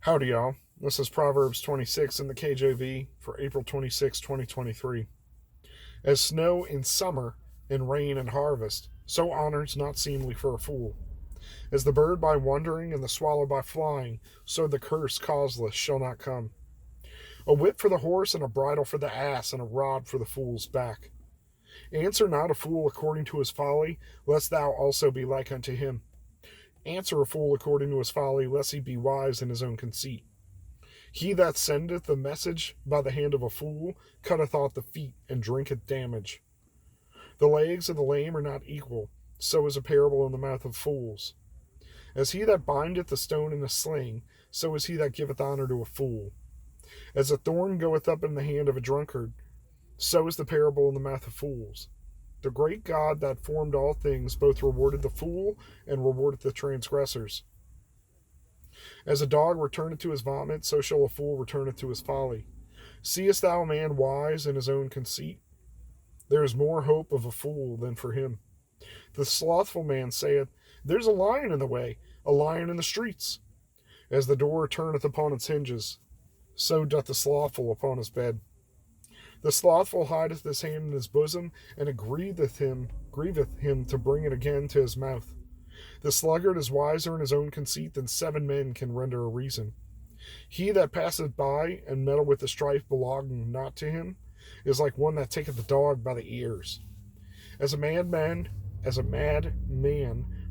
Howdy, y'all. This is Proverbs 26 in the KJV for April 26, 2023. As snow in summer and rain in harvest, so honor's not seemly for a fool. As the bird by wandering and the swallow by flying, so the curse causeless shall not come. A whip for the horse and a bridle for the ass and a rod for the fool's back. Answer not a fool according to his folly, lest thou also be like unto him. Answer a fool according to his folly, lest he be wise in his own conceit. He that sendeth the message by the hand of a fool cutteth off the feet and drinketh damage. The legs of the lame are not equal, so is a parable in the mouth of fools. As he that bindeth the stone in a sling, so is he that giveth honor to a fool. As a thorn goeth up in the hand of a drunkard, so is the parable in the mouth of fools. The great God that formed all things both rewarded the fool and rewarded the transgressors. As a dog returneth to his vomit, so shall a fool returneth to his folly. Seest thou a man wise in his own conceit? There is more hope of a fool than for him. The slothful man saith, There's a lion in the way, a lion in the streets. As the door turneth upon its hinges, so doth the slothful upon his bed. The slothful hideth his hand in his bosom, and it grieveth him to bring it again to his mouth. The sluggard is wiser in his own conceit than 7 men can render a reason. He that passeth by and meddle with the strife belonging not to him is like one that taketh the dog by the ears. As a mad man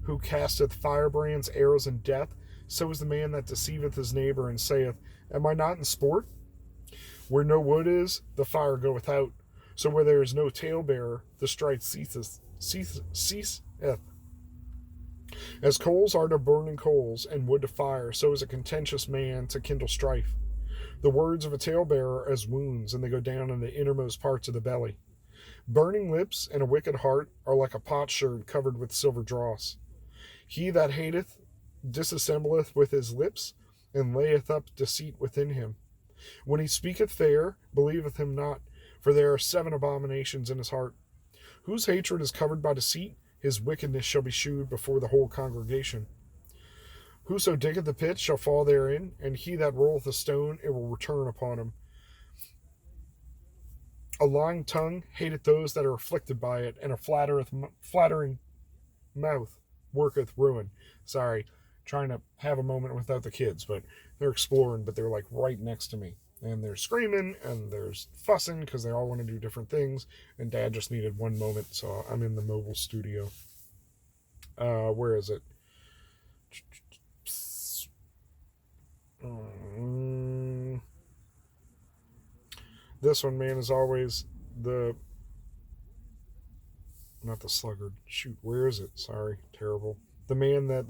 who casteth firebrands, arrows, and death, so is the man that deceiveth his neighbor and saith, Am I not in sport? Where no wood is, the fire goeth out. So where there is no talebearer, the strife ceaseth. As coals are to burning coals, and wood to fire, so is a contentious man to kindle strife. The words of a talebearer are as wounds, and they go down in the innermost parts of the belly. Burning lips and a wicked heart are like a potsherd covered with silver dross. He that hateth disassembleth with his lips, and layeth up deceit within him. When he speaketh fair, believeth him not, for there are 7 abominations in his heart. Whose hatred is covered by deceit, his wickedness shall be shewed before the whole congregation. Whoso diggeth the pit shall fall therein, and he that rolleth a stone, it will return upon him. A lying tongue hateth those that are afflicted by it, and a flattering mouth worketh ruin. Sorry, trying to have a moment without the kids, but they're exploring, but they're like right next to me. And they're screaming, and there's fussing because they all want to do different things. And Dad just needed one moment, so I'm in the mobile studio. Where is it? This one, man, is always not the sluggard. Shoot, where is it? Sorry, terrible. The man that,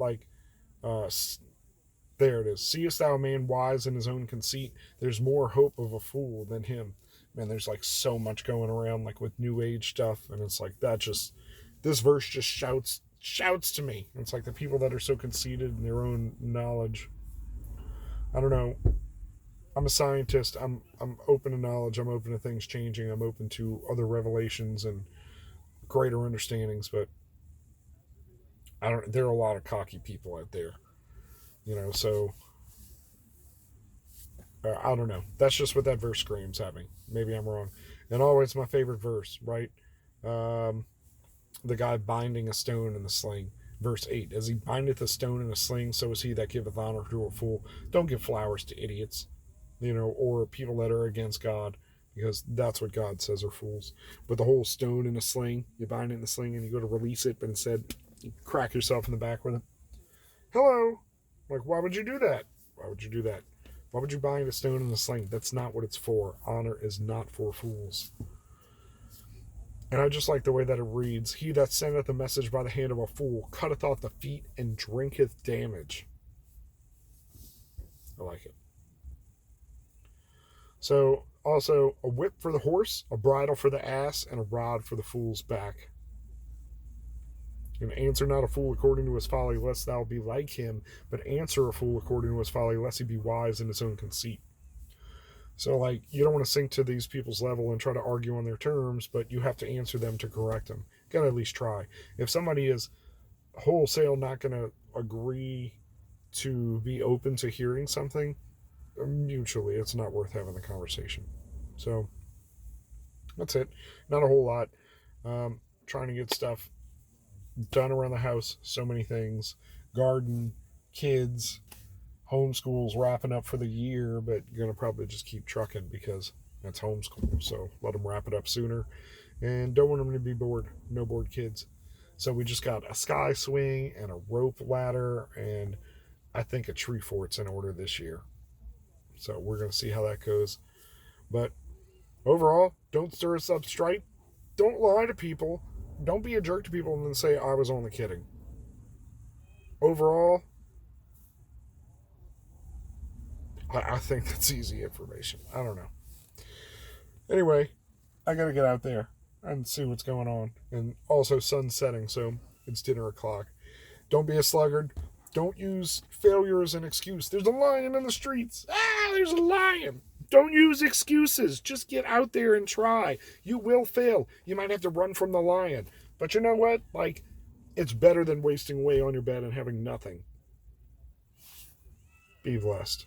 there it is. Seest thou a man wise in his own conceit? There's more hope of a fool than him. Man, there's so much going around with new age stuff, and it's this verse just shouts to me. It's like the people that are so conceited in their own knowledge. I don't know. I'm a scientist. I'm open to knowledge. I'm open to things changing. I'm open to other revelations and greater understandings, but there are a lot of cocky people out there. So I don't know. That's just what that verse screams at me. Maybe I'm wrong. And always my favorite verse, right? The guy binding a stone in the sling. Verse 8, as he bindeth a stone in a sling, so is he that giveth honor to a fool. Don't give flowers to idiots, or people that are against God, because that's what God says are fools. But the whole stone in a sling, you bind it in the sling and you go to release it, but instead you crack yourself in the back with it. Hello? Why would you do that? Why would you do that? Why would you bind a stone in a sling? That's not what it's for. Honor is not for fools. And I just like the way that it reads, He that sendeth a message by the hand of a fool cutteth off the feet and drinketh damage. I like it. So, also, a whip for the horse, a bridle for the ass, and a rod for the fool's back. And answer not a fool according to his folly, lest thou be like him, but answer a fool according to his folly, lest he be wise in his own conceit. So, you don't want to sink to these people's level and try to argue on their terms, but you have to answer them to correct them. You got to at least try. If somebody is wholesale not going to agree to be open to hearing something, mutually, it's not worth having the conversation. So that's it. Not a whole lot. Trying to get stuff done around the house. So many things. Garden, kids, homeschool's wrapping up for the year, but you're going to probably just keep trucking because that's homeschool. So let them wrap it up sooner. And don't want them to be bored. No bored kids. So we just got a sky swing and a rope ladder and I think a tree fort's in order this year. So we're going to see how that goes. But overall, don't stir us up strife. Don't lie to people. Don't be a jerk to people and then say, I was only kidding. Overall, I think that's easy information. I don't know. Anyway, I got to get out there and see what's going on. And also, sun's setting, so it's dinner o'clock. Don't be a sluggard. Don't use failure as an excuse. There's a lion in the streets. There's a lion. Don't use excuses. Just get out there and try. You will fail. You might have to run from the lion. But you know what? Like, it's better than wasting away on your bed and having nothing. Be blessed.